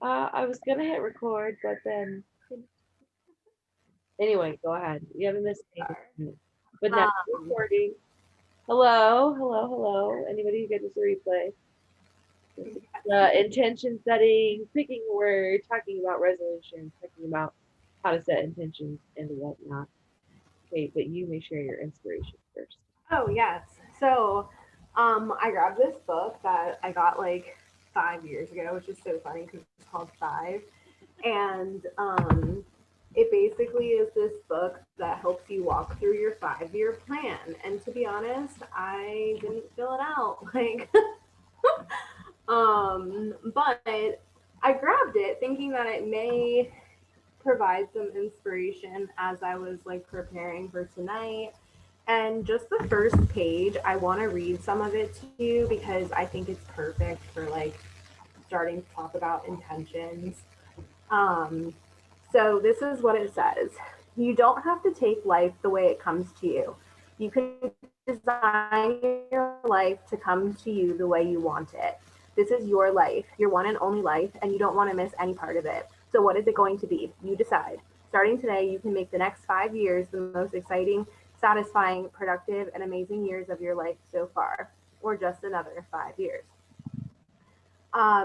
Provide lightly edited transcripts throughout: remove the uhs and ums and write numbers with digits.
I was gonna hit record, but then anyway, go ahead. You haven't missed Sure. anything. But now we're Um, recording. Hello, hello, hello. Anybody who gets this replay? This is intention setting, picking a word, talking about resolutions, talking about how to set intentions and whatnot. Okay, but you may share your inspiration first. oh yes. So, I grabbed this book that I got like 5 years ago, which is so funny because it's called Five, and it basically is this book that helps you walk through your 5 year plan. And to be honest, I didn't fill it out. But I grabbed it thinking that it may provide some inspiration as I was like preparing for tonight. And just the first page, I want to read some of it to you because I think it's perfect for like starting to talk about intentions. Um, so this is what it says. You don't have to take life the way it comes to you. You can design your life to come to you the way you want it. This is your life, your one and only life, and you don't want to miss any part of it. So, what is it going to be? You decide. Starting today, you can make the next 5 years the most exciting, satisfying, productive, and amazing years of your life so far, or just another 5 years.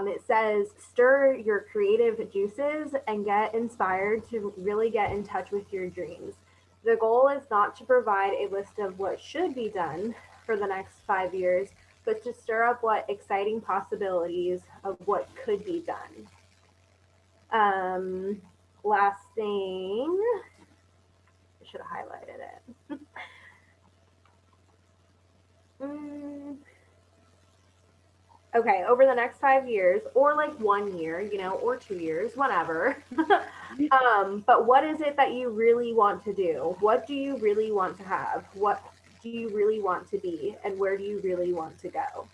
It says stir your creative juices and get inspired to really get in touch with your dreams. The goal is not to provide a list of what should be done for the next 5 years, but to stir up what exciting possibilities of what could be done. Um, Last thing, I should have highlighted it. Mm, okay, over the next 5 years, or like 1 year, or 2 years, whatever. But what is it that you really want to do? What do you really want to have? What do you really want to be? And where do you really want to go?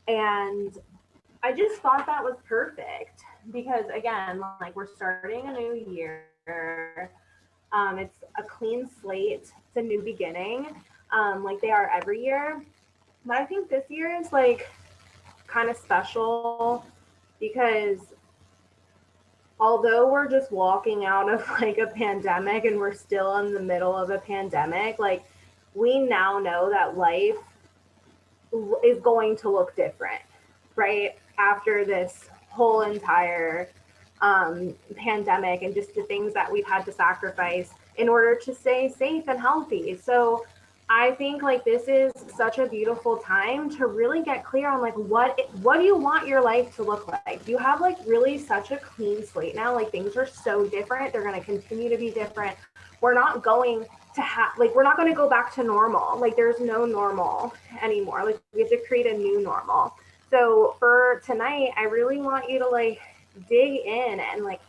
And I just thought that was perfect because, again, like we're starting a new year. It's a clean slate, it's a new beginning, like they are every year. But I think this year is like kind of special because although we're just walking out of like a pandemic and we're still in the middle of a pandemic, like we now know that life is going to look different, right? After this whole entire pandemic and just the things that we've had to sacrifice in order to stay safe and healthy. So I think like this is such a beautiful time to really get clear on like what do you want your life to look like? You have like really such a clean slate now. Like things are so different. They're going to continue to be different. We're not going to have like we're not going to go back to normal. Like there's no normal anymore. Like we have to create a new normal. So for tonight, I really want you to like dig in and like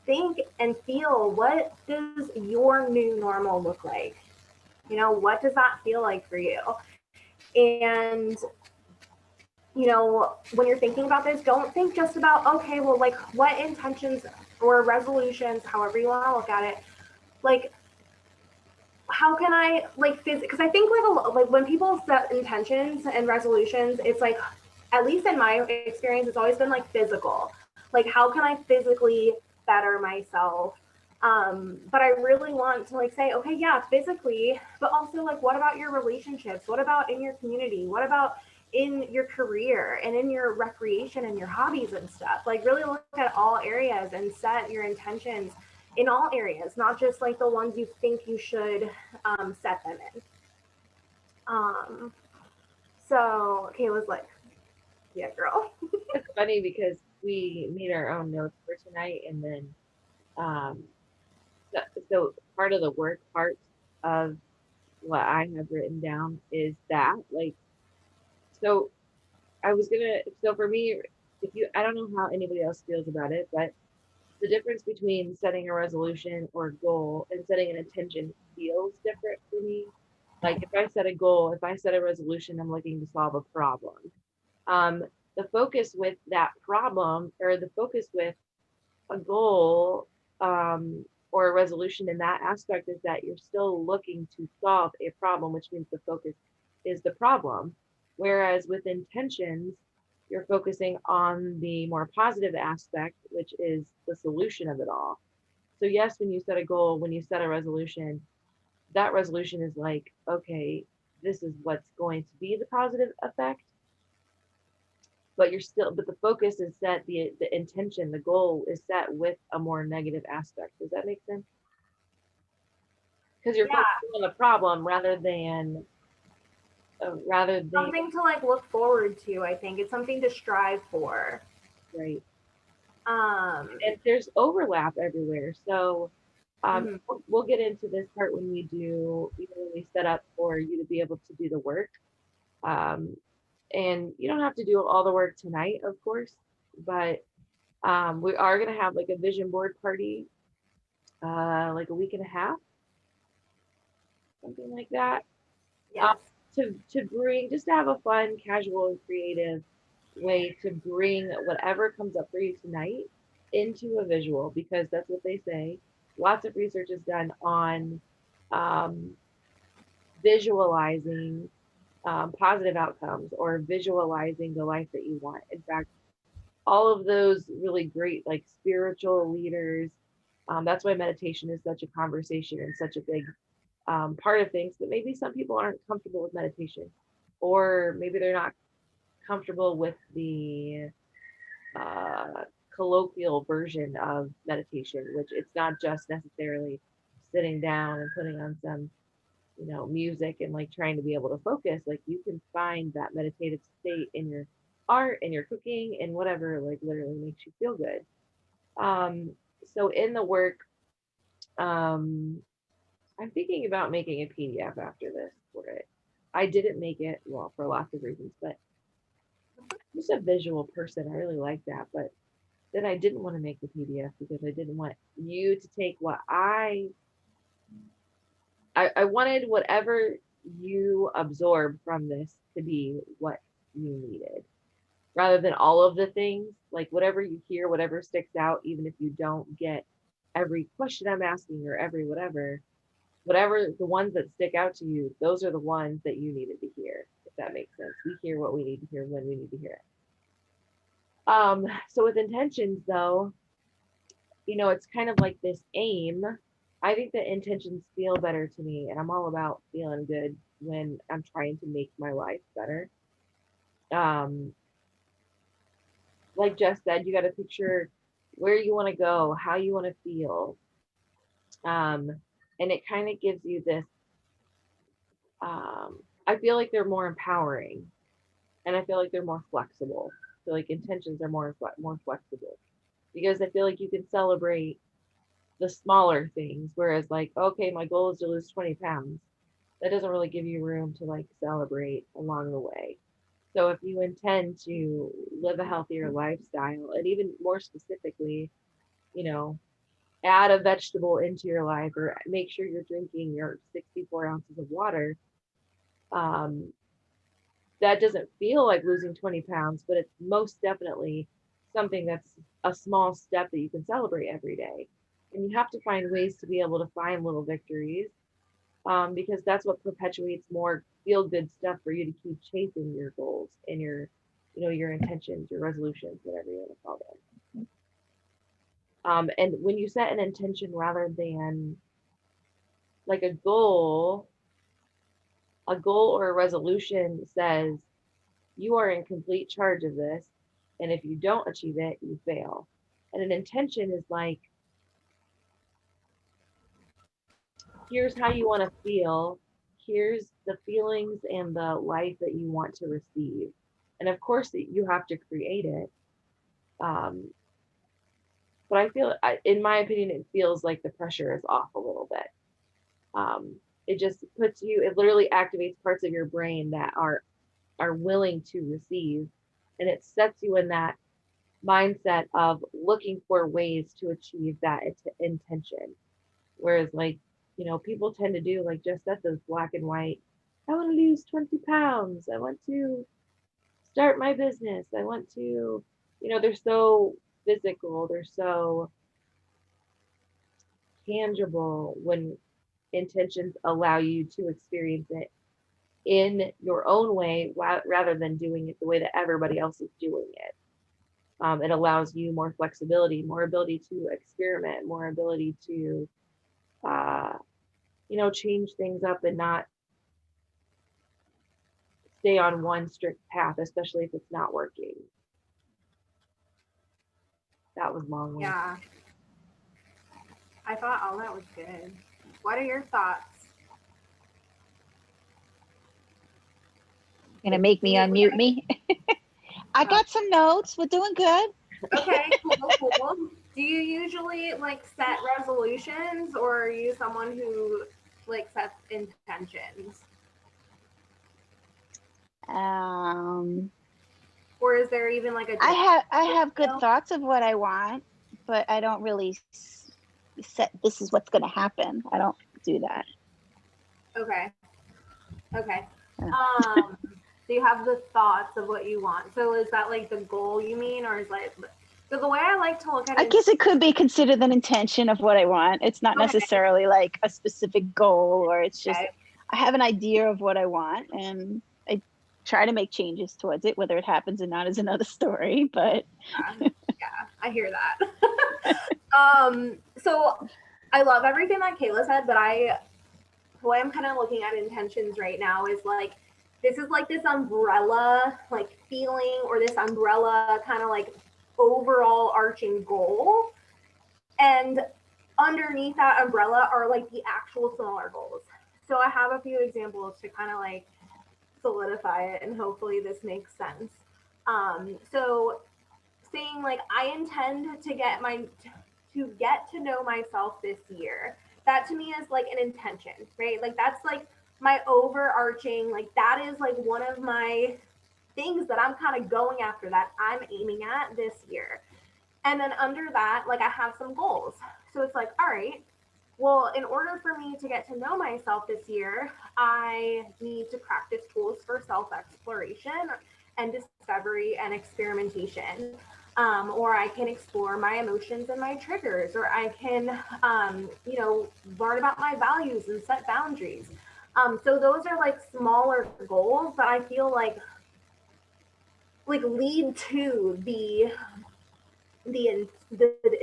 think and feel what does your new normal look like? What does that feel like for you? And when you're thinking about this, don't think just about okay, well, like what intentions or resolutions, however you want to look at it, like how can I like because I think like when people set intentions and resolutions, it's like at least in my experience, it's always been like physical. Like how can I physically better myself? But I really want to like say, okay, yeah, physically, but also like what about your relationships? What about in your community? What about in your career and in your recreation and your hobbies and stuff? Like really look at all areas and set your intentions in all areas, not just like the ones you think you should set them in. Um, so Kayla's like, yeah, girl. It's funny because we made our own notes for tonight, and then um, so, so part of the work part of what I have written down is that like so I was gonna so for me if you I don't know how anybody else feels about it, but the difference between setting a resolution or goal and setting an intention feels different for me. Like if I set a goal, if I set a resolution, I'm looking to solve a problem. Um, the focus with that problem or the focus with a goal or a resolution in that aspect is that you're still looking to solve a problem, which means the focus is the problem. Whereas with intentions, you're focusing on the more positive aspect, which is the solution of it all. So yes, when you set a goal, when you set a resolution, that resolution is like, okay, this is what's going to be the positive effect, but you're still, but the focus is set, the intention, the goal is set with a more negative aspect. Does that make sense? Because you're Yeah, focusing on the problem rather than something to like look forward to. I think it's something to strive for. right. Um, And there's overlap everywhere. So mhm. we'll get into this part when when we set up for you to be able to do the work. Um, and you don't have to do all the work tonight, of course, but we are going to have like a vision board party, like a week and a half, something like that. Um, Yes. to bring, just to have a fun, casual, and creative way to bring whatever comes up for you tonight into a visual, because that's what they say. Lots of research is done on um, visualizing positive outcomes or visualizing the life that you want. In fact, all of those really great, like spiritual leaders, that's why meditation is such a conversation and such a big part of things. But maybe some people aren't comfortable with meditation, or maybe they're not comfortable with the uh, colloquial version of meditation, which it's not just necessarily sitting down and putting on some, music and like trying to be able to focus. Like you can find that meditative state in your art and your cooking and whatever, like literally makes you feel good. Um, so in the work, um, I'm thinking about making a PDF after this for it. I didn't make it, well, for lots of reasons, but I'm just a visual person. I really like that. But then I didn't want to make the PDF because I didn't want you to take what I wanted whatever you absorb from this to be what you needed, rather than all of the things, like whatever you hear, whatever sticks out, even if you don't get every question I'm asking or every whatever the ones that stick out to you, those are the ones that you needed to hear, if that makes sense. We hear what we need to hear when we need to hear it. So with intentions though, it's kind of like this aim. I think that intentions feel better to me, and I'm all about feeling good when I'm trying to make my life better. Um, like Jess said, you got to picture where you want to go, how you want to feel. Um, and it kind of gives you this, I feel like they're more empowering, and I feel like they're more flexible. I feel like intentions are more flexible because I feel like you can celebrate the smaller things. Whereas like, okay, my goal is to lose 20 pounds. That doesn't really give you room to like celebrate along the way. So if you intend to live a healthier lifestyle, and even more specifically, you know, add a vegetable into your life, or make sure you're drinking your 64 ounces of water, um, that doesn't feel like losing 20 pounds, but it's most definitely something that's a small step that you can celebrate every day. And you have to find ways to be able to find little victories, because that's what perpetuates more feel good stuff for you to keep chasing your goals and your intentions, your resolutions, whatever you want to call them. And when you set an intention rather than like a goal or a resolution says you are in complete charge of this. And if you don't achieve it, you fail. And an intention is like, here's how you want to feel. Here's the feelings and the life that you want to receive. And of course, you have to create it. Um, but in my opinion, it feels like the pressure is off a little bit. Um, it just it literally activates parts of your brain that are willing to receive, and it sets you in that mindset of looking for ways to achieve that intention. Whereas, like, people tend to do like just that, those black and white. I want to lose 20 pounds. I want to start my business. I want to, they're so physical. They're so tangible when intentions allow you to experience it in your own way rather than doing it the way that everybody else is doing it. It allows you more flexibility, more ability to experiment, more ability to, uh, change things up and not stay on one strict path, especially if it's not working. That was long one. Yeah, I thought all that was good. What are your thoughts? Gonna make me unmute me. I got some notes. We're doing good. Okay, cool, cool. Do you usually like set resolutions, or are you someone who like sets intentions? Um, Or is there even like a I have good difference? thoughts of what I want, but I don't really set this is what's gonna happen. I don't do that. Okay. Okay. Uh, So you have the thoughts of what you want. So is that like the goal you mean, or is like so the way I like to look at I it? guess it could be considered an intention of what I want. It's not Okay. necessarily like a specific goal, or it's just Okay. I have an idea of what I want and I try to make changes towards it. Whether it happens or not is another story, but Yeah, I hear that. So I love everything that Kayla said, but the way I'm kind of looking at intentions right now is like this is like this umbrella like feeling or this umbrella kind of like overall arching goal, and underneath that umbrella are like the actual smaller goals. So I have a few examples to kind of like solidify it, and hopefully this makes sense. So saying like I intend to get to know myself this year. That to me is like an intention, right? Like that's like my overarching, like that is like one of my things that I'm kind of going after, that I'm aiming at this year. And then under that, like I have some goals. So it's like, all right, well, in order for me to get to know myself this year, I need to practice tools for self exploration and discovery and experimentation. Or I can explore my emotions and my triggers, or I can, learn about my values and set boundaries. So those are like smaller goals that I feel like lead to the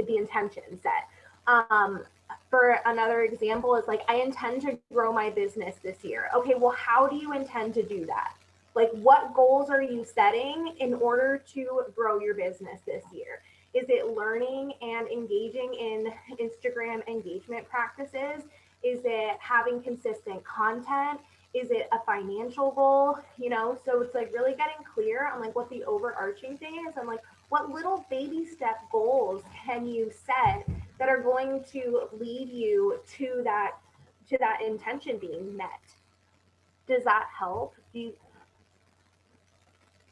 intention set. For another example, is like I intend to grow my business this year. Okay, well, how do you intend to do that? Like, what goals are you setting in order to grow your business this year? Is it learning and engaging in Instagram engagement practices? Is it having consistent content? Is it a financial goal? So it's like really getting clear on like what the overarching thing is, and like what little baby step goals can you set that are going to lead you to that intention being met? Does that help? Do you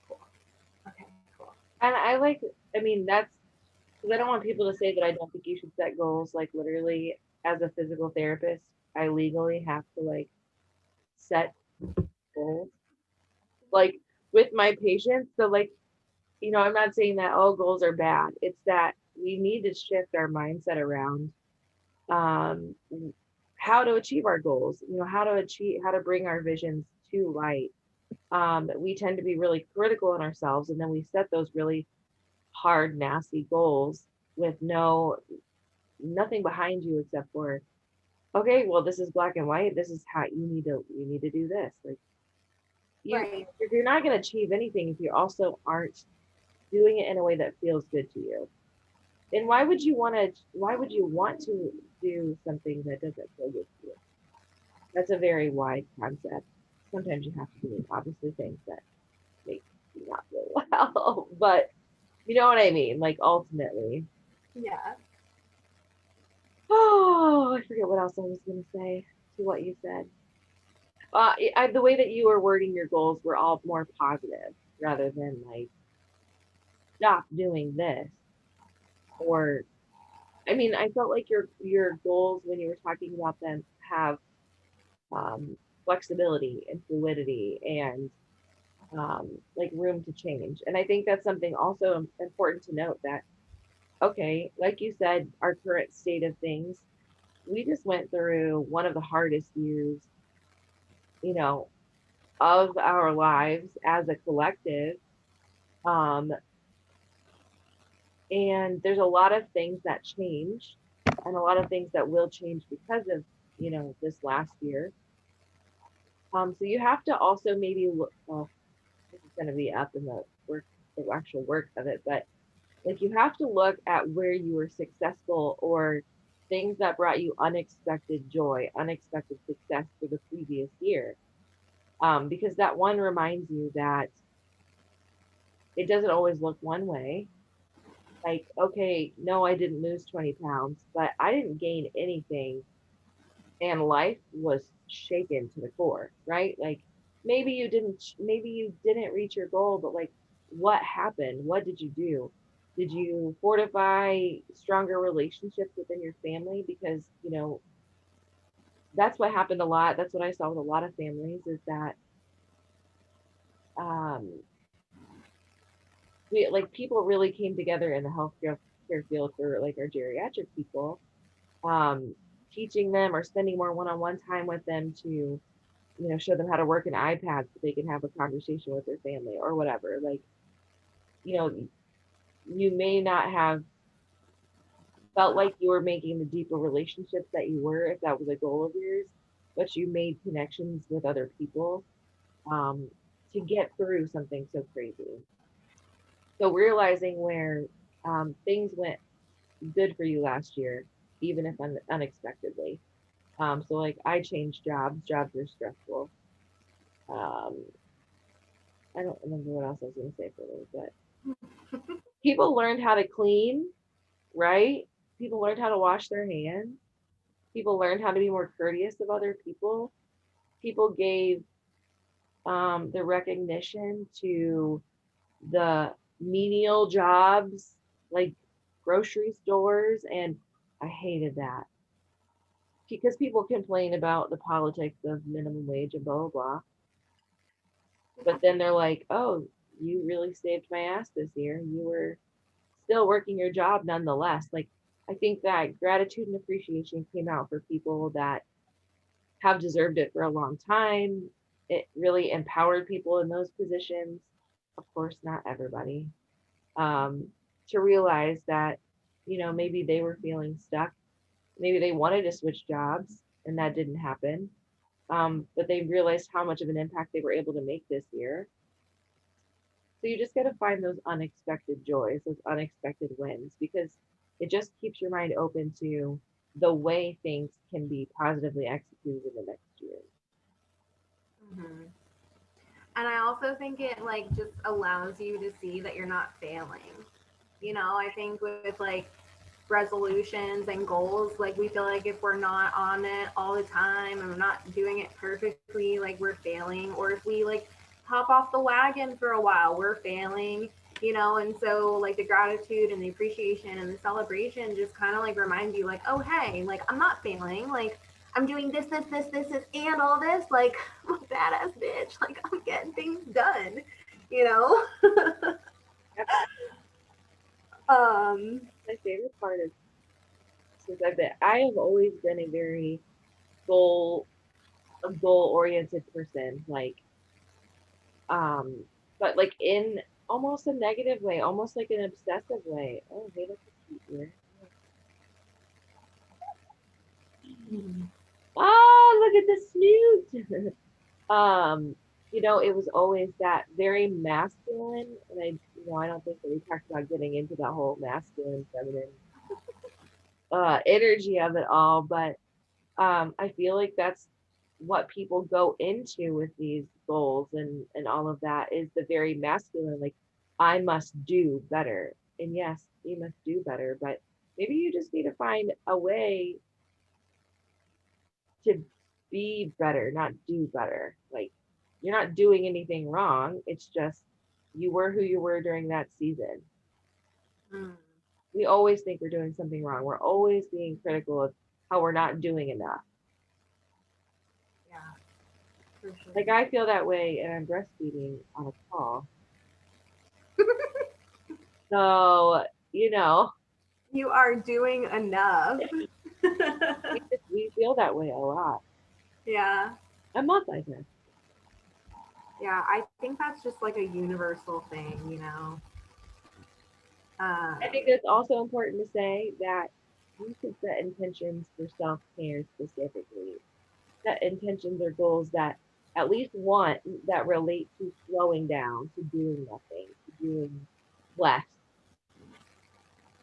Cool. Okay, cool. And I mean, that's because I don't want people to say that I don't think you should set goals. Like, literally, as a physical therapist, I legally have to like set goals, like with my patients. So, like, I'm not saying that all goals are bad. It's that we need to shift our mindset around um, how to achieve our goals, how to bring our visions to light. We tend to be really critical in ourselves, and then we set those really hard, nasty goals with nothing behind you except for, okay, well, this is black and white. This is how you need to do this. Like, you Right. if you're not going to achieve anything if you also aren't doing it in a way that feels good to you, then why would you want to do something that doesn't feel good to you? That's a very wide concept. Sometimes you have to do obviously things that make you not feel well, but you know what I mean? Like, ultimately. Yeah. Oh, I forget what else I was going to say to what you said. The way that you were wording your goals were all more positive rather than like, stop doing this. Or, I mean, I felt like your goals when you were talking about them have um, flexibility and fluidity and like room to change. And I think that's something also important to note that, okay, like you said, our current state of things, we just went through one of the hardest years, you know, of our lives as a collective. Um, and there's a lot of things that change and a lot of things that will change because of, this last year. So you have to also maybe look, well, this is going to be up in the work, the actual work of it, but like you have to look at where you were successful or things that brought you unexpected joy, unexpected success for the previous year. Because that one reminds you that it doesn't always look one way. Like, okay, no, I didn't lose 20 pounds, but I didn't gain anything and life was shaken to the core, right? Like maybe you didn't reach your goal, but like what happened? What did you do? Did you fortify stronger relationships within your family? Because, that's what happened a lot. That's what I saw with a lot of families is that um we like people really came together in the healthcare care field for like our geriatric people, um, teaching them or spending more one-on-one time with them to show them how to work an iPad so they can have a conversation with their family or whatever. Like, you know, you may not have felt like you were making the deeper relationships that you were if that was a goal of yours, but you made connections with other people, um, to get through something so crazy. So realizing where, things went good for you last year, even if unexpectedly. So like I changed jobs. Jobs are stressful. Um, I don't remember what else I was going to say for this, but people learned how to clean, right? People learned how to wash their hands. People learned how to be more courteous of other people. People gave, the recognition to the menial jobs like grocery stores, and I hated that because people complain about the politics of minimum wage and blah blah blah, but then they're like, "Oh, you really saved my ass this year. You were still working your job nonetheless." Like, I think that gratitude and appreciation came out for people that have deserved it for a long time. It really empowered people in those positions. Of course, not everybody. Um, to realize that, maybe they were feeling stuck. Maybe they wanted to switch jobs and that didn't happen. But they realized how much of an impact they were able to make this year. So you just got to find those unexpected joys, those unexpected wins, because it just keeps your mind open to the way things can be positively executed in the next year. Mm-hmm. And I also think it like just allows you to see that you're not failing. I think with like resolutions and goals, like we feel like if we're not on it all the time and we're not doing it perfectly, like we're failing. Or if we like hop off the wagon for a while, we're failing. And so like the gratitude and the appreciation and the celebration just kind of like remind you like, oh hey, like I'm not failing, like I'm doing this, and all this. Like I'm a badass bitch. Like I'm getting things done. You know. That's um. my favorite part of since I have always been a very goal a goal oriented person. Like, um, but like in almost a negative way, almost like an obsessive way. Oh, hey, that's a cute ear. Oh, look at the snoot. It was always that very masculine, and I don't think that we talked about getting into the whole masculine, feminine, energy of it all, but I feel like that's what people go into with these goals and all of that is the very masculine, like I must do better. And yes, you must do better, but maybe you just need to find a way to be better, not do better. Like you're not doing anything wrong. It's just you were who you were during that season. Mm, We always think we're doing something wrong. We're always being critical of how we're not doing enough. yeah, for sure. Like I feel that way and I'm breastfeeding on a call. So, you know, You are doing enough. we feel that way a lot. Yeah. I'm multitasking. Yeah, I think that's just like a universal thing, you know. I think Um, it's also important to say that you can set intentions for self care specifically. Set intentions or goals that at least one that relate to slowing down, to doing nothing, to doing less.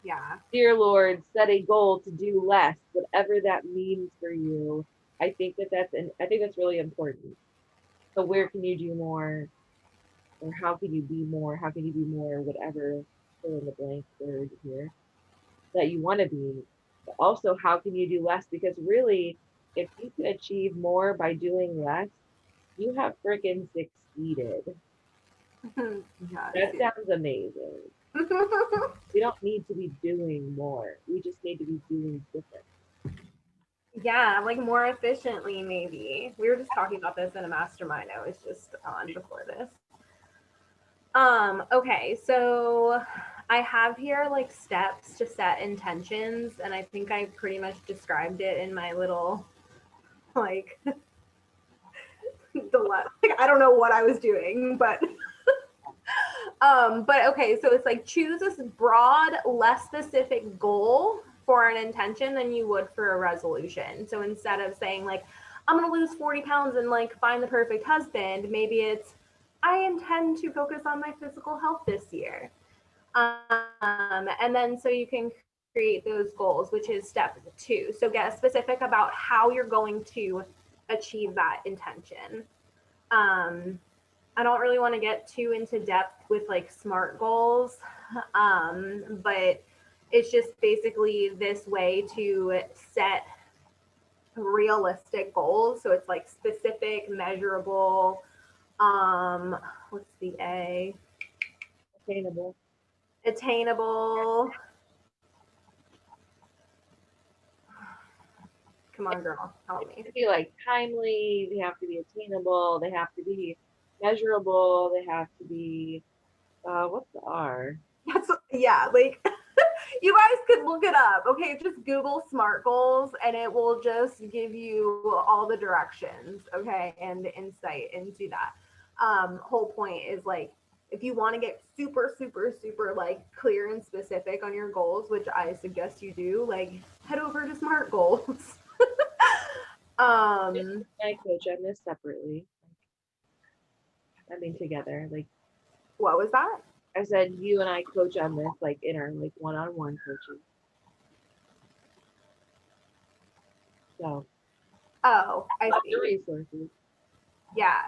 yeah. Dear Lord, set a goal to do less, whatever that means for you. I think that's really important. So where can you do more, or how can you be more? How can you be more? Whatever fill in the blank word here that you want to be. But also, how can you do less? Because really, if you can achieve more by doing less, you have freaking succeeded. Yes. That sounds amazing. We don't need to be doing more. We just need to be doing different. Yeah, like more efficiently, maybe. We were just talking about this in a mastermind I was just on before this. Okay, so I have here like steps to set intentions, and I think I pretty much described it in my little like like I don't know what I was doing, but okay, so it's like choose this broad, less specific goal for an intention than you would for a resolution. So instead of saying like I'm gonna lose 40 pounds and like find the perfect husband, maybe it's I intend to focus on my physical health this year. And then so you can create those goals, which is step two. So get specific about how you're going to achieve that intention. Um, I don't really want to get too into depth with like SMART goals, but it's just basically this way to set realistic goals. So it's like specific, measurable. What's the A? Attainable. Attainable. Come on, girl, They help have me. to be like timely, they have to be attainable, they have to be measurable, they have to be what's the R? That's yeah, like you guys could look it up. Okay, just Google SMART goals and it will just give you all the directions, okay, and insight into that. Whole point is like if you want to get super, super, super like clear and specific on your goals, which I suggest you do, like head over to SMART goals. Just um, I coach on this separately. I mean together. Like what was that? I said, you and I coach on this like in our like one-on-one coaching. So Oh, I love the see. resources. Yeah.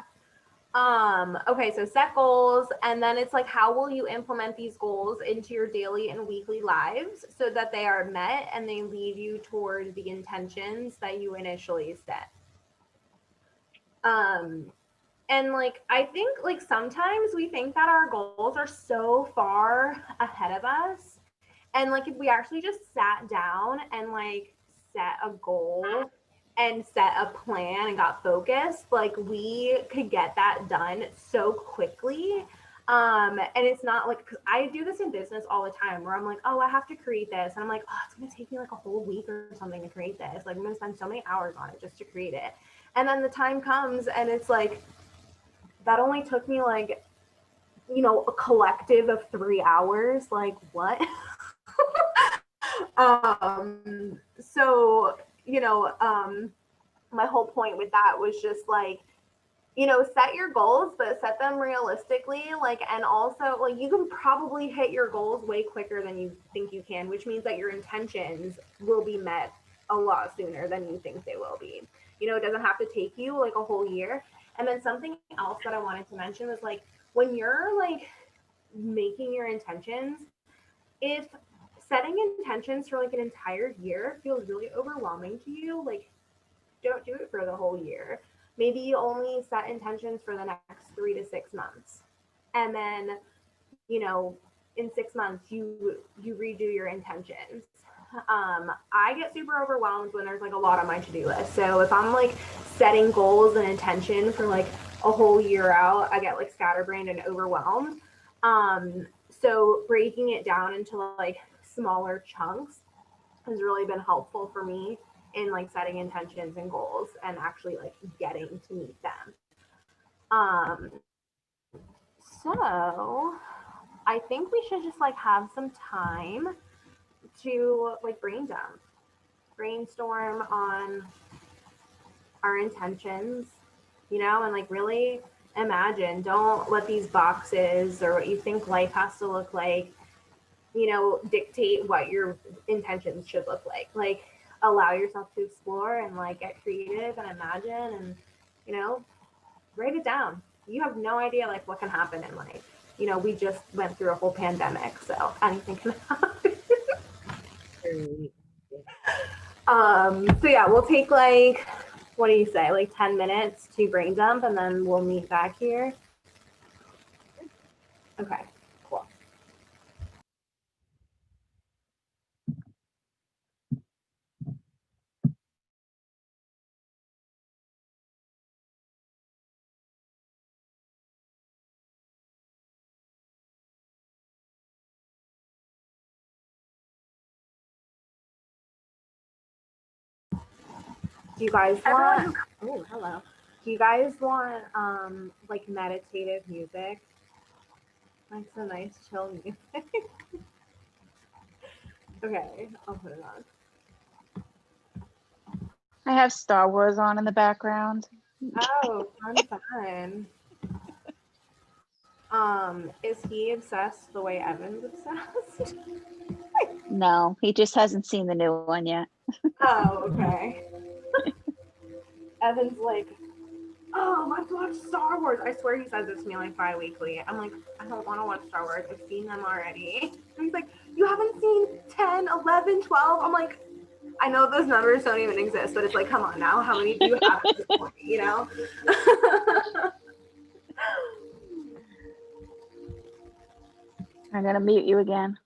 Okay, so set goals, and then it's like, how will you implement these goals into your daily and weekly lives so that they are met and they lead you toward the intentions that you initially set? Um, and like, I think like sometimes we think that our goals are so far ahead of us. And like, if we actually just sat down and like set a goal and set a plan and got focused, like we could get that done so quickly. And it's not like, cause I do this in business all the time where I'm like, oh, I have to create this. And I'm like, oh, it's going to take me like a whole week or something to create this. Like, I'm going to spend so many hours on it just to create it. And then the time comes and it's like, that only took me like, a collective of 3 hours. Like, what? So, my whole point with that was just like, set your goals, but set them realistically. Like, and also, like, you can probably hit your goals way quicker than you think you can, which means that your intentions will be met a lot sooner than you think they will be. It doesn't have to take you like a whole year. And then something else that I wanted to mention was like, when you're like making your intentions, if setting intentions for like an entire year feels really overwhelming to you, like don't do it for the whole year. Maybe you only set intentions for the next 3 to 6 months. And then, in 6 months you redo your intentions. I get super overwhelmed when there's like a lot on my to-do list. So if I'm like setting goals and intention for like a whole year out, I get like scatterbrained and overwhelmed. So breaking it down into like smaller chunks has really been helpful for me in like setting intentions and goals and actually like getting to meet them. So I think we should just like have some time to like brainstorm on our intentions, you know, and like really imagine. Don't let these boxes or what you think life has to look like, you know, dictate what your intentions should look like. Like allow yourself to explore and like get creative and imagine and, you know, write it down. You have no idea like what can happen in life. You know, we just went through a whole pandemic, so anything can happen. Really. So yeah, we'll take like, what do you say, like 10 minutes to brain dump and then we'll meet back here. Okay, cool. Do you guys want, oh, hello. Do you guys want like meditative music? Like some nice chill music. Okay, I'll put it on. I have Star Wars on in the background. Oh, fun. Is he obsessed the way Evan's obsessed? No, he just hasn't seen the new one yet. Oh, okay. Evan's like, oh, let's watch Star Wars. I swear he says this to me like bi-weekly. I'm like, I don't want to watch Star Wars. I've seen them already. And he's like, you haven't seen 10, 11, 12? I'm like, I know those numbers don't even exist, but it's like, come on now. How many do you have at this point, you know? I'm gonna mute you again.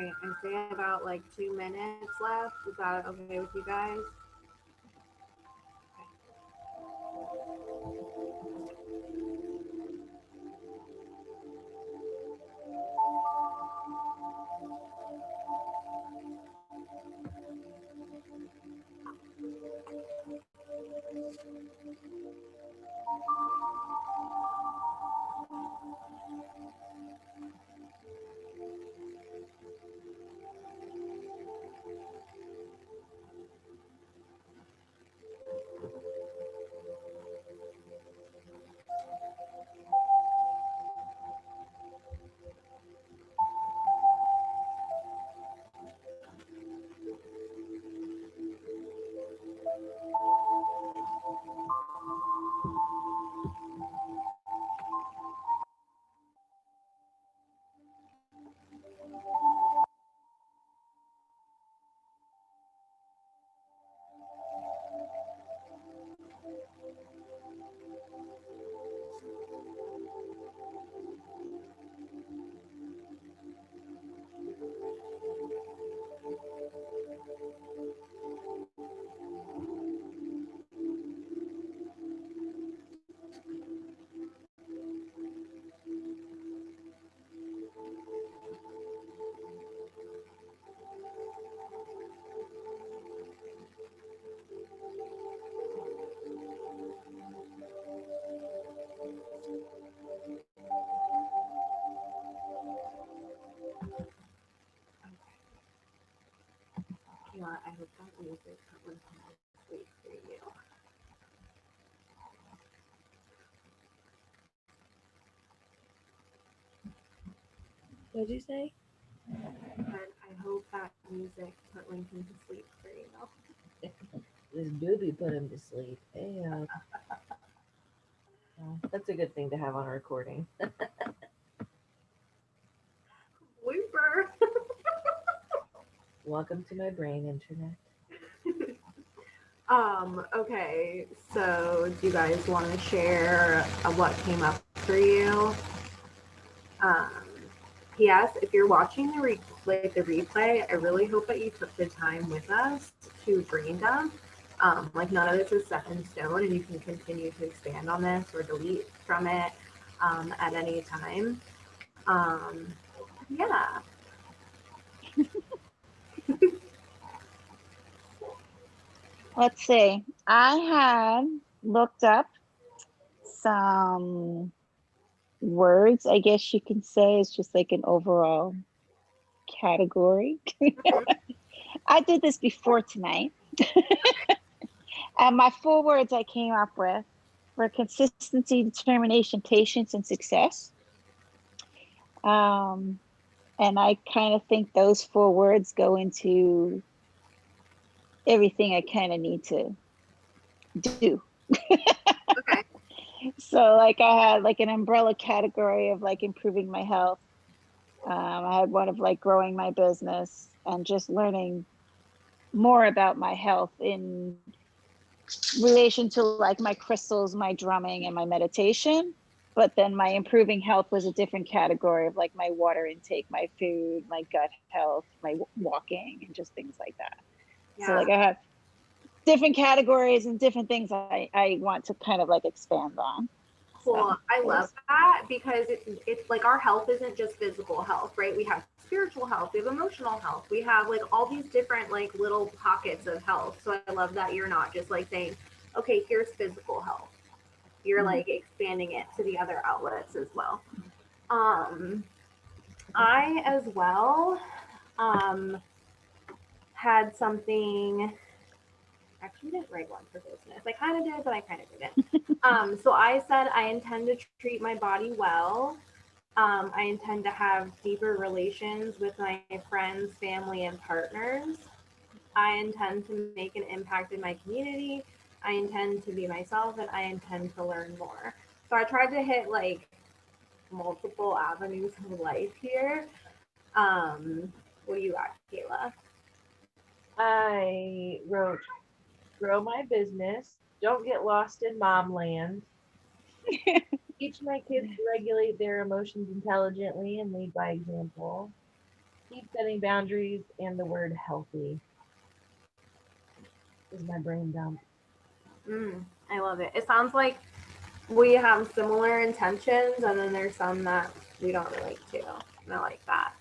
right. I say about like 2 minutes left. Is that okay with you guys? Yeah, I hope that music was sweet for you. What'd you say? But I hope that music put Lincoln to sleep for you. This booby put him to sleep. Hey, that's a good thing to have on a recording. Blooper. Welcome to my brain, internet. Okay, so do you guys want to share what came up for you? Um, P.S. If you're watching the replay, I really hope that you took the time with us to brain dump. Like none of this is set in stone, and you can continue to expand on this or delete from it at any time. Yeah. Let's see. I have looked up some words, I guess you can say. It's just like an overall category. I did this before tonight. And my 4 words I came up with were consistency, determination, patience, and success. And I kind of think those 4 words go into everything I kind of need to do. Okay. So like I had like an umbrella category of like improving my health. I had one of like growing my business and just learning more about my health in relation to like my crystals, my drumming, and my meditation. But then my improving health was a different category of like my water intake, my food, my gut health, my walking, and just things like that. So Yeah. like I have different categories and different things I want to kind of like expand on. Cool. So I it love was, that because it's like our health isn't just physical health, right? We have spiritual health, we have emotional health, we have like all these different like little pockets of health. So I love that you're not just like saying, okay, here's physical health. You're like expanding it to the other outlets as well. Um, I as well um, had something. Actually, didn't write one for business. I kind of did, but I kind of didn't. So I said I intend to treat my body well. I intend to have deeper relations with my friends, family, and partners. I intend to make an impact in my community. I intend to be myself, and I intend to learn more. So I tried to hit like multiple avenues of life here. What do you got, Kayla? I wrote, grow my business, don't get lost in mom land, teach my kids to regulate their emotions intelligently and lead by example, keep setting boundaries, and the word healthy is my brain dump. I love it. It sounds like we have similar intentions, and then there's some that we don't relate to. And I like that.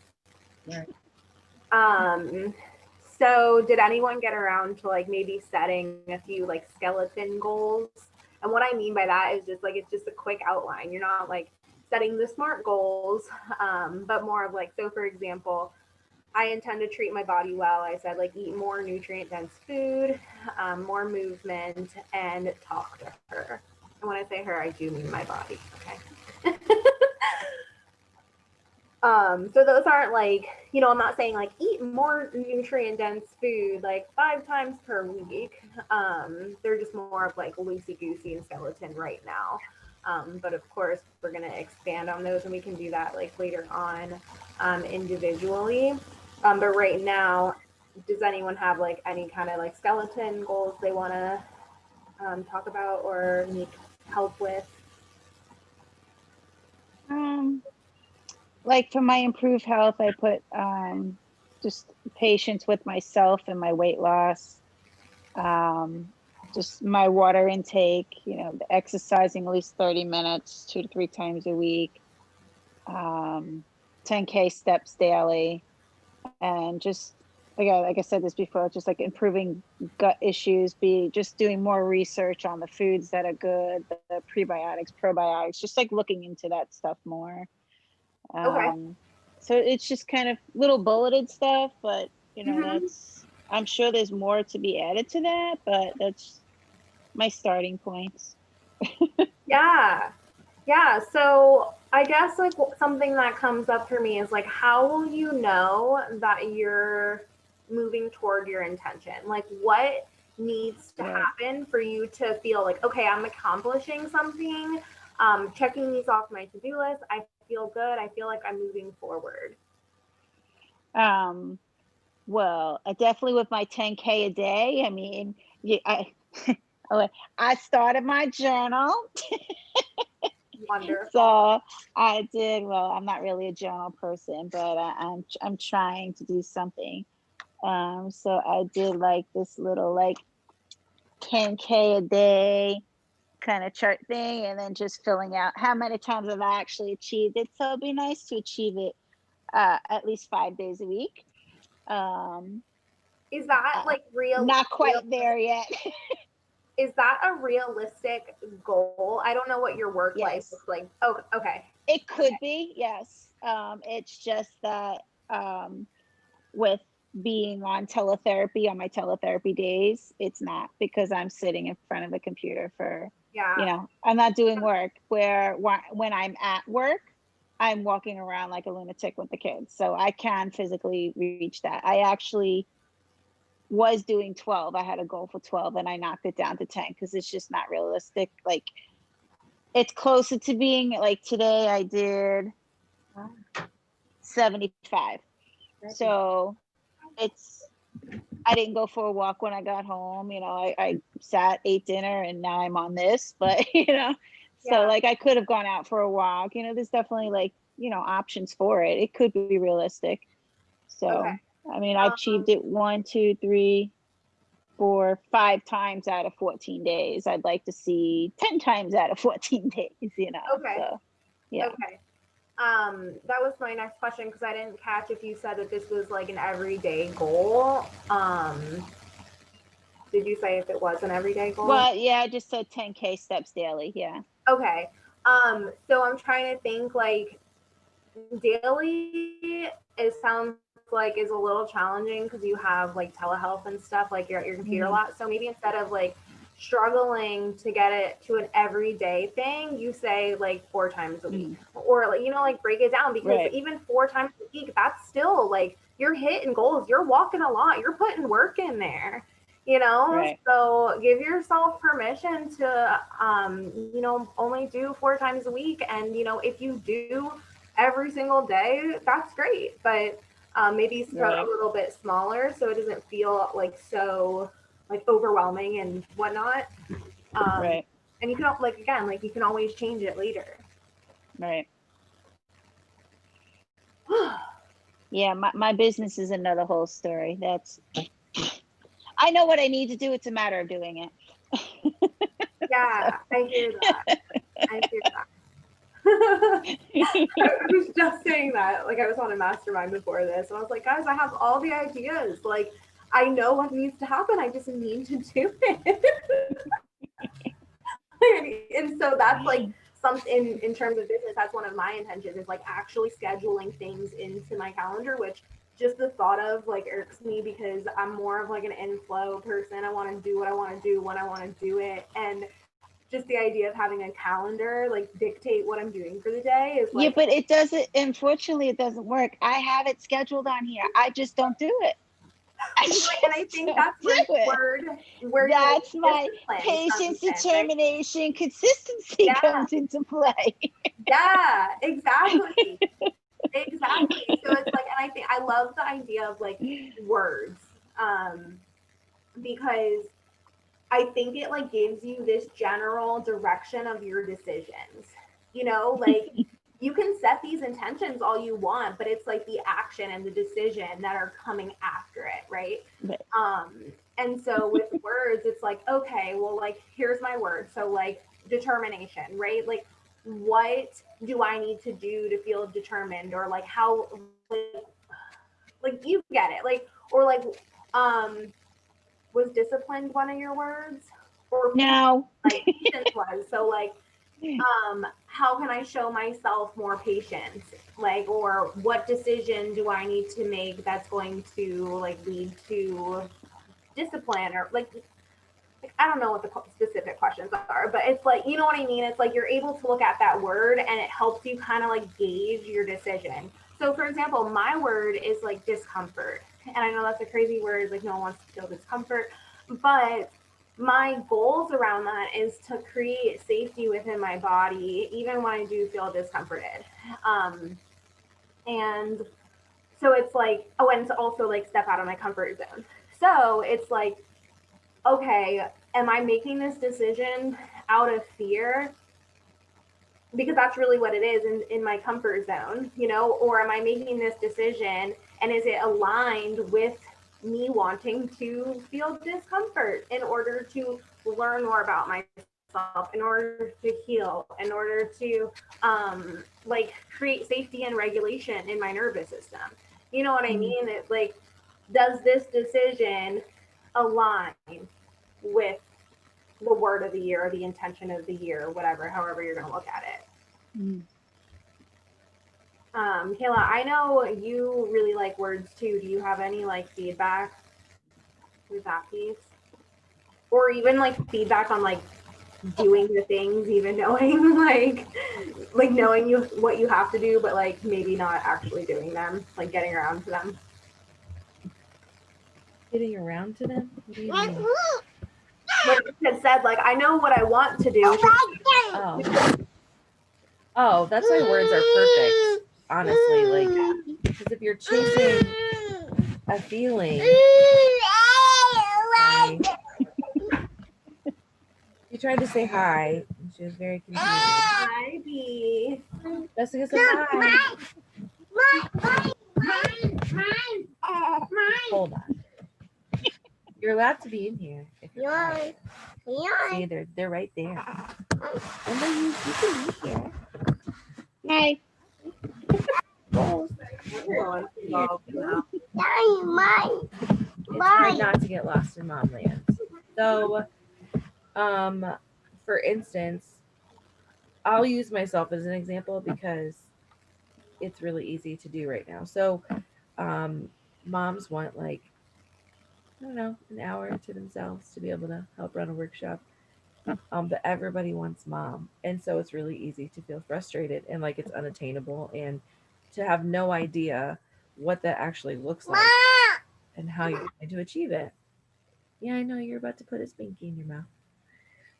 Right. Um, so did anyone get around to like maybe setting a few like skeleton goals? And what I mean by that is just like it's just a quick outline. You're not like setting the smart goals, but more of like, so for example, I intend to treat my body well. I said like eat more nutrient dense food, more movement, and talk to her. And when I say her, I do mean my body. Okay. So those aren't like, I'm not saying like eat more nutrient dense food like 5 times per week. They're just more of like loosey goosey and skeleton right now. But of course, we're going to expand on those and we can do that like later on individually. But right now, does anyone have like any kind of like skeleton goals they want to talk about or need help with? Like for my improved health, I put just patience with myself and my weight loss. Just my water intake, exercising at least 30 minutes, 2 to 3 times a week, 10K steps daily, and just like I said this before, just like improving gut issues, be just doing more research on the foods that are good, the prebiotics, probiotics, just like looking into that stuff more. Okay. So it's just kind of little bulleted stuff, but Mm-hmm. that's, I'm sure there's more to be added to that, but that's my starting points. Yeah. Yeah. So I guess like something that comes up for me is like, how will you know that you're moving toward your intention? Like, what needs to Right. happen for you to feel like, okay, I'm accomplishing something, checking these off my to do list. I feel good. I feel like I'm moving forward. Um, well, definitely with my 10K a day. I mean, yeah, oh, I started my journal. Wonderful. So I did, well, I'm not really a journal person, but I'm trying to do something. So I did like this little like 10K a day kind of chart thing, and then just filling out how many times have I actually achieved it. So it'd be nice to achieve it at least 5 days a week. Um, Is that uh, like real? Not quite there yet. Is that a realistic goal? I don't know what your work life Yes, looks like. Oh, okay. it Okay. could be. Yes. It's just that with being on teletherapy on my teletherapy days, it's not, because I'm sitting in front of the computer for, Yeah. I'm not doing work where when I'm at work, I'm walking around like a lunatic with the kids. So I can physically reach that. I actually was doing 12. I had a goal for 12 and I knocked it down to 10 because it's just not realistic. Like it's closer to being like today I did Wow, 75. that is So it's, I didn't go for a walk when I got home. I sat, ate dinner, and now I'm on this. But so Yeah. like I could have gone out for a walk. There's definitely like options for it. It could be realistic. Okay. So I mean, I've Um, achieved it 1, 2, 3, 4, 5 times out of 14 days. I'd like to see 10 times out of 14 days. okay. So yeah. Okay. That was my next question because I didn't catch if you said that this was like an everyday goal. Did you say if it was an everyday goal? Well, yeah, I just said 10K steps daily. Yeah. Okay. So I'm trying to think like daily, it sounds like is a little challenging because you have like telehealth and stuff, like you're at your computer a Hmm. lot. So maybe instead of like struggling to get it to an everyday thing, you say like 4 times a week, Hmm. or like like break it down, because Right. even 4 times a week, that's still like you're hitting goals, you're walking a lot, you're putting work in there. Right. So give yourself permission to only do 4 times a week, and if you do every single day, that's great. But maybe start a Right. little bit smaller so it doesn't feel like so like overwhelming and whatnot. Um, Right. and you can like again, like you can always change it later. Right. Yeah, my business is another whole story. That's, I know what I need to do. It's a matter of doing it. So. Yeah, I hear that. I hear that. I was just saying that. Like, I was on a mastermind before this, and I was like, guys, I have all the ideas. Like, I know what needs to happen. I just need to do it. And so that's like something in terms of business. That's one of my intentions is like actually scheduling things into my calendar, which just the thought of like irks me because I'm more of like an inflow person. I want to do what I want to do when I want to do it. And just the idea of having a calendar like dictate what I'm doing for the day is Yeah, like, but it doesn't, unfortunately, it doesn't work. I have it scheduled on here. I just don't do it. I and I just think don't that's do it. where your That's my discipline comes patience, in, right? determination, consistency Yeah, comes into play. yeah, exactly. Exactly. So it's like, and I think I love the idea of like words, um, because I think it like gives you this general direction of your decisions. You know, like you can set these intentions all you want, but it's like the action and the decision that are coming after it, right? But Um, and so with words, it's like, okay, well, like here's my word. So like determination, right? Like what do I need to do to feel determined, or like how like you get it, like or like um was disciplined one of your words, or patient, no. like patience was, so like how can I show myself more patience, like, or what decision do I need to make that's going to like lead to discipline, or like I don't know what the specific questions are, but it's like, you know what I mean? It's like you're able to look at that word and it helps you kind of like gauge your decision. So, for example, my word is like discomfort. And I know that's a crazy word, like no one wants to feel discomfort, but my goals around that is to create safety within my body, even when I do feel discomforted. Um, and so it's like, oh, and to also like step out of my comfort zone. So it's like, okay, am I making this decision out of fear? Because that's really what it is in my comfort zone, you know, or am I making this decision and is it aligned with me wanting to feel discomfort in order to learn more about myself, in order to heal, in order to like create safety and regulation in my nervous system? You know what I Mm. mean? It's like, does this decision align with the word of the year or the intention of the year, or whatever, however you're going to look at it. Mm. Kayla, I know you really like words too. Do you have any like feedback with that piece? Or even like feedback on like doing the things, even knowing like knowing you what you have to do, but like maybe not actually doing them, like getting around to them. Getting around to them? What do you mean? Like you had said, like I know what I want to do. Oh. Oh, that's why words are perfect. Honestly, like, because if you're chasing a feeling, right? She tried to say hi, and she was very confused. Hi, B. Jessica said hi. Hold on. You're allowed to be in here if you're quiet. See, they're right there. Remember, you can be here. Hi. Oh, Everyone's here. involved now. It's hard not to get lost in mom land. So, um, for instance, I'll use myself as an example because it's really easy to do right now. So, um, moms want like, I don't know, an hour to themselves to be able to help run a workshop. But everybody wants mom, and so it's really easy to feel frustrated and like it's unattainable, and to have no idea what that actually looks like and how you're going to achieve it. Yeah, I know you're about to put a spanky in your mouth.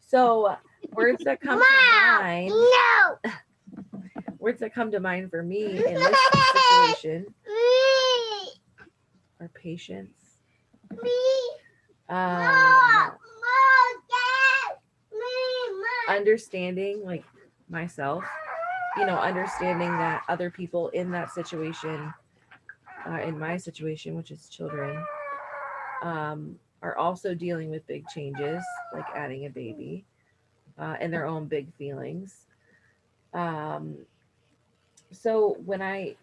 So words that come to mind, words that come to mind for me in this situation are patience, um, understanding like myself, you know, understanding that other people in that situation in my situation, which is children, are also dealing with big changes, like adding a baby, and their own big feelings. Um, so when a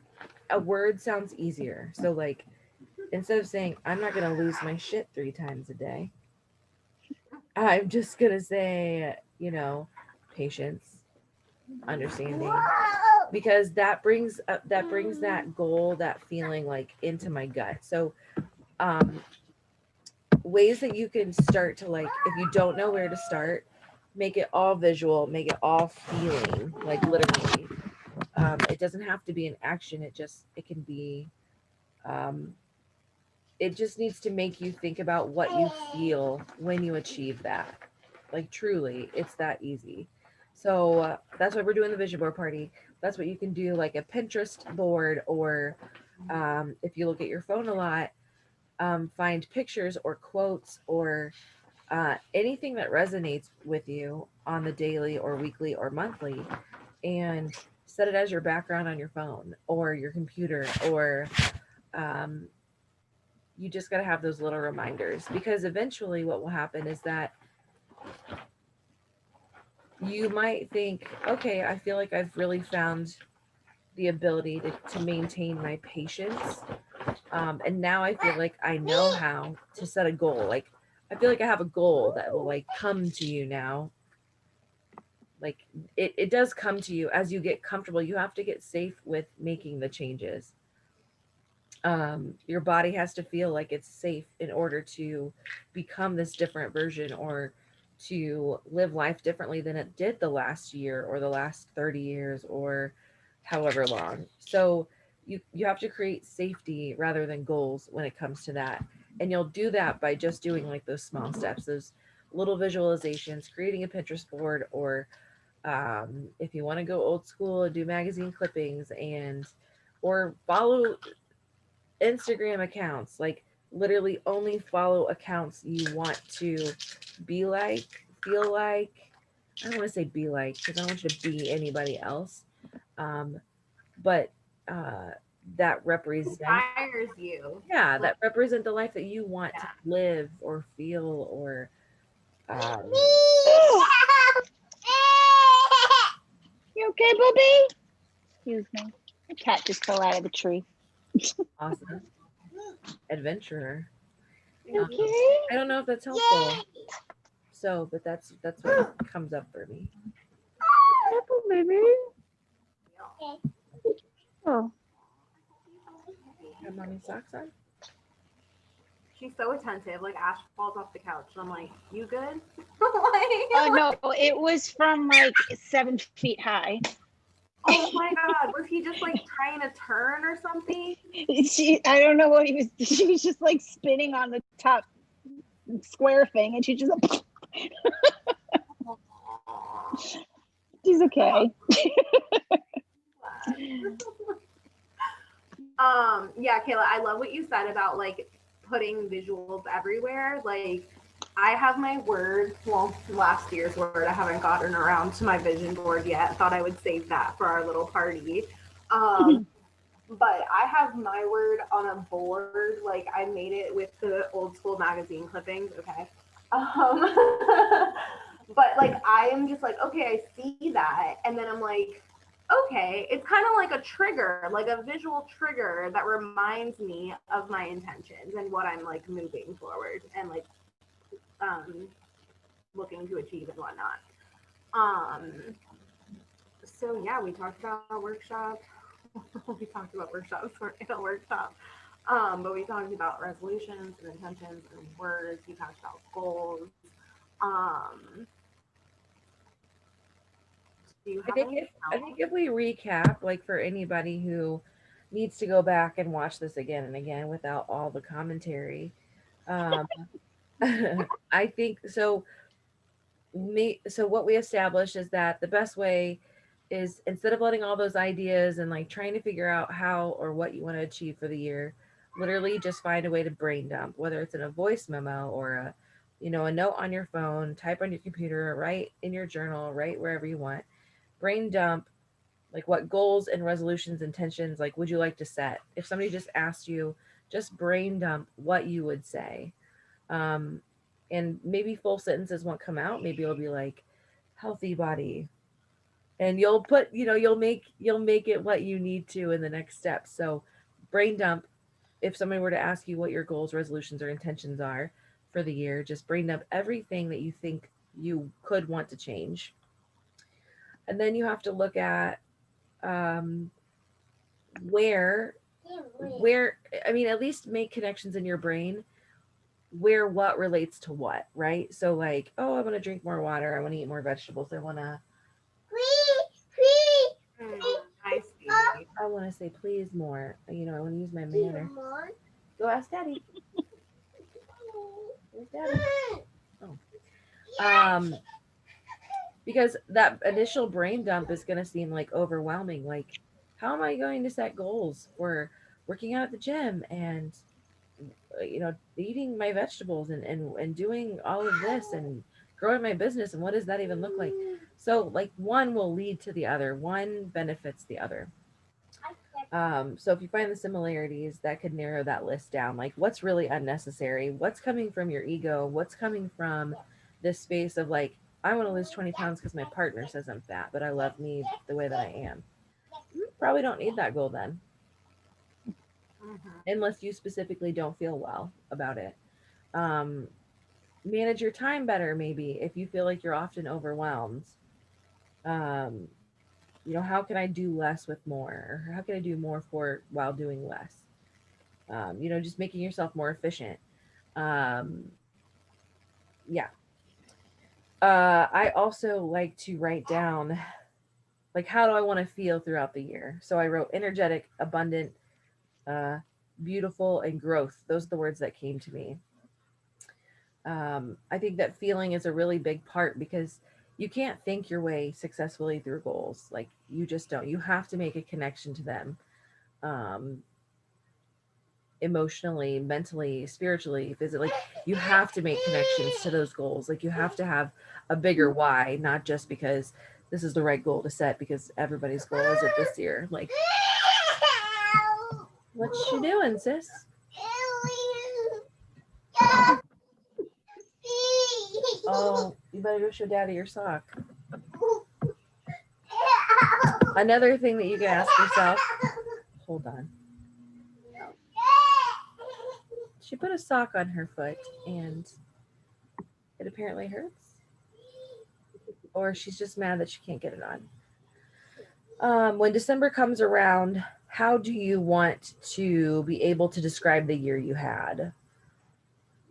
word sounds easier. So, like, instead of saying, I'm not going to lose my shit 3 times a day, I'm just going to say, patience, understanding, because that brings that goal, that feeling, like, into my gut. So um ways that you can start to, like, if you don't know where to start, make it all visual, make it all feeling, like, literally. It doesn't have to be an action, it can be, um it just needs to make you think about what you feel when you achieve that. Like, truly, it's that easy. So that's why we're doing the vision board party. That's what you can do, like a Pinterest board, or if you look at your phone a lot, find pictures or quotes, or anything that resonates with you on the daily or weekly or monthly, and set it as your background on your phone or your computer, or um, you just got to have those little reminders, because eventually what will happen is that you might think, okay, I feel like I've really found the ability to maintain my patience. And now I feel like I know how to set a goal. Like, I feel like I have a goal that will, like, come to you now. Like, it does come to you as you get comfortable. You have to get safe with making the changes. Your body has to feel like it's safe in order to become this different version, or to live life differently than it did the last year or the last 30 years or however long. So you have to create safety rather than goals when it comes to that. And you'll do that by just doing, like, those small steps, those little visualizations, creating a Pinterest board, or if you want to go old school, do magazine clippings, and or follow Instagram accounts. Like, literally only follow accounts you want to be like, feel like. I don't want to say be like, because I don't want you to be anybody else. Um, but uh, that represent, Inspires you. yeah, Like, that represent the life that you want to yeah. live or feel, or um, You okay, Bubby? Excuse me. The cat just fell out of the tree. awesome adventurer. Um, Okay. I don't know if that's helpful. So, but that's what comes up for me. Apple baby. Oh, Have mommy socks on? She's so attentive. Like Ash falls off the couch, and I'm like, "You good?" no, it was from like 7 feet high. Oh my god, was he just like trying to turn or something? I don't know what he was. She was just like spinning on the top square thing, and she just. She's okay. Yeah, Kayla, I love what you said about like putting visuals everywhere. Like, I have my word, well, last year's word. I haven't gotten around to my vision board yet. Thought I would save that for our little party. Um, but I have my word on a board. Like, I made it with the old school magazine clippings. Okay. Um, but like, I am just like, okay, I see that. And then I'm like, okay, it's kind of like a trigger, like a visual trigger that reminds me of my intentions and what I'm like moving forward and like um, looking to achieve and whatnot. Um, so yeah, we talked about a workshop. We talked about workshops. We're in a workshop. But we talked about resolutions and intentions and words. We talked about goals. Um, do you I have think anything if I else? think if we recap, like, for anybody who needs to go back and watch this again and again without all the commentary, um, I think so. So what we established is that the best way is, instead of letting all those ideas and, like, trying to figure out how or what you want to achieve for the year, literally just find a way to brain dump, whether it's in a voice memo or a note on your phone, type on your computer, write in your journal, write wherever you want. Brain dump Like what goals and resolutions, intentions, like would you like to set? If somebody just asked you, just brain dump what you would say. Um, and maybe full sentences won't come out. Maybe it'll be like healthy body, and you'll put, you'll make it what you need to in the next step. So brain dump. If somebody were to ask you what your goals, resolutions, or intentions are for the year, just brain dump everything that you think you could want to change. And then you have to look at um, where where I mean, at least make connections in your brain where what relates to what, right? So like, oh, I want to drink more water, I want to eat more vegetables, Mm, hi, sweetie. I want to say please more, I want to use my manner. Go ask daddy. Where's daddy? Oh. Because that initial brain dump is going to seem like overwhelming. Like, how am I going to set goals for working out at the gym and eating my vegetables and doing all of this and growing my business, and what does that even look like? So like one will lead to the other, one benefits the other. So if you find the similarities, that could narrow that list down. Like what's really unnecessary, what's coming from your ego, what's coming from this space of like, I want to lose 20 pounds because my partner says I'm fat, but I love me the way that I am. You probably don't need that goal then, Mm-hmm. unless you specifically don't feel well about it. Um, Manage your time better, maybe, if you feel like you're often overwhelmed. Um, how can I do less with more? Or how can I do more for while doing less? Just making yourself more efficient. Um, yeah. I also like to write down, like, how do I want to feel throughout the year? So I wrote energetic, abundant, uh, beautiful, and growth. Those are the words that came to me. I think that feeling is a really big part because you can't think your way successfully through goals. Like, you just don't. You have to make a connection to them, um, emotionally, mentally, spiritually, physically. Like, you have to make connections to those goals. Like, you have to have a bigger why, not just because this is the right goal to set because everybody's goal is it this year. Like, what you doing, sis? Oh, you better go show daddy your sock. Another thing that you can ask yourself, hold on. She put a sock on her foot and it apparently hurts. Or she's just mad that she can't get it on. When December comes around, how do you want to be able to describe the year you had?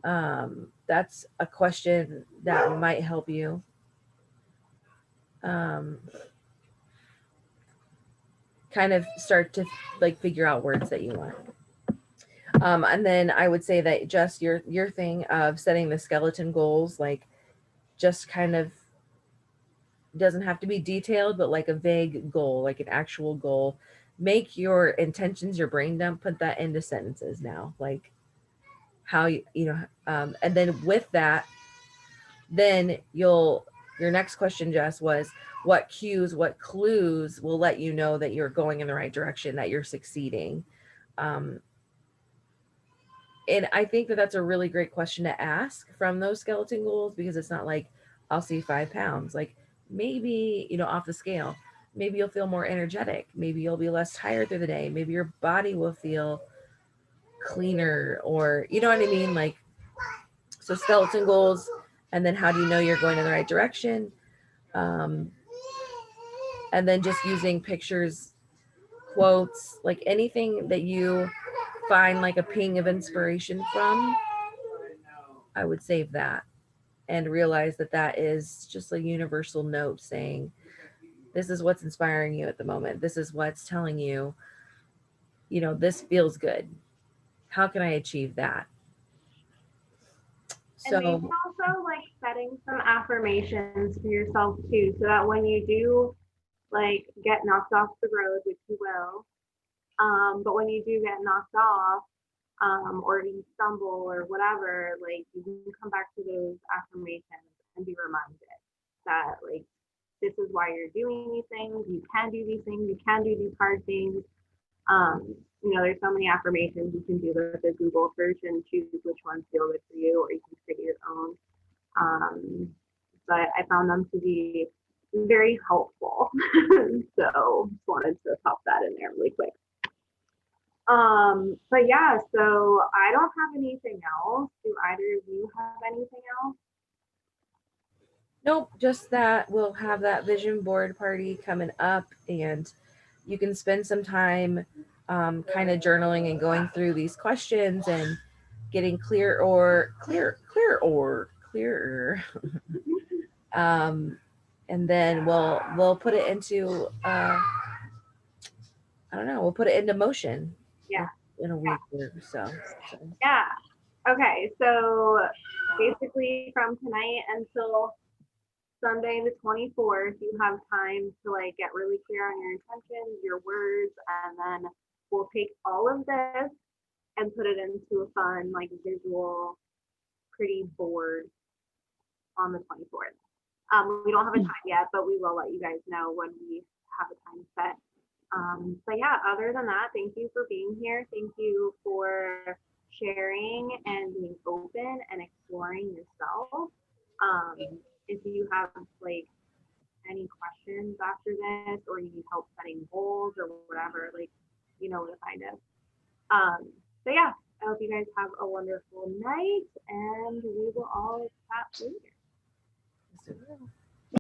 That's a question that might help you. Um, Kind of start to like figure out words that you want. And then I would say that just your thing of setting the skeleton goals, like just kind of doesn't have to be detailed, but like a vague goal, like an actual goal. Make your intentions, your brain dump, put that into sentences now, like how and then with that, then your next question, Jess, was what cues, what clues will let you know that you're going in the right direction, that you're succeeding. Um, and I think that that's a really great question to ask from those skeleton goals, because it's not like I'll see 5 pounds. Like maybe, off the scale, maybe you'll feel more energetic. Maybe you'll be less tired through the day. Maybe your body will feel cleaner, or you know what I mean? Like, so skeleton goals. And then how do you know you're going in the right direction? Um, and then just using pictures, quotes, like anything that you find like a ping of inspiration from, I would save that and realize that that is just a universal note saying, this is what's inspiring you at the moment. This is what's telling you, this feels good. How can I achieve that? And maybe So, also like setting some affirmations for yourself too, so that when you do like get knocked off the road, which you will, but when you do get knocked off, or you stumble or whatever, like you can come back to those affirmations and be reminded that like this is why you're doing these things. You can do these things. You can do these hard things. There's so many affirmations you can do with a Google search and choose which ones feel good for you, or you can create your own. But I found them to be very helpful. So just wanted to pop that in there really quick. But yeah, so I don't have anything else. Do either of you have anything else? Nope, just that we'll have that vision board party coming up, and you can spend some time kind of journaling and going through these questions and getting clearer. And then we'll put it into I don't know, we'll put it into motion. Yeah. In a week or so. Yeah. Okay, so basically from tonight until Sunday the 24th, you have time to like get really clear on your intentions, your words, and then we'll take all of this and put it into a fun, like visual, pretty board on the 24th. We don't have a time yet, but we will let you guys know when we have a time set. But yeah, other than that, thank you for being here. Thank you for sharing and being open and exploring yourself. If you have like any questions after this, or you need help setting goals or whatever, like you know where to find us. But yeah, I hope you guys have a wonderful night, and we will all chat later.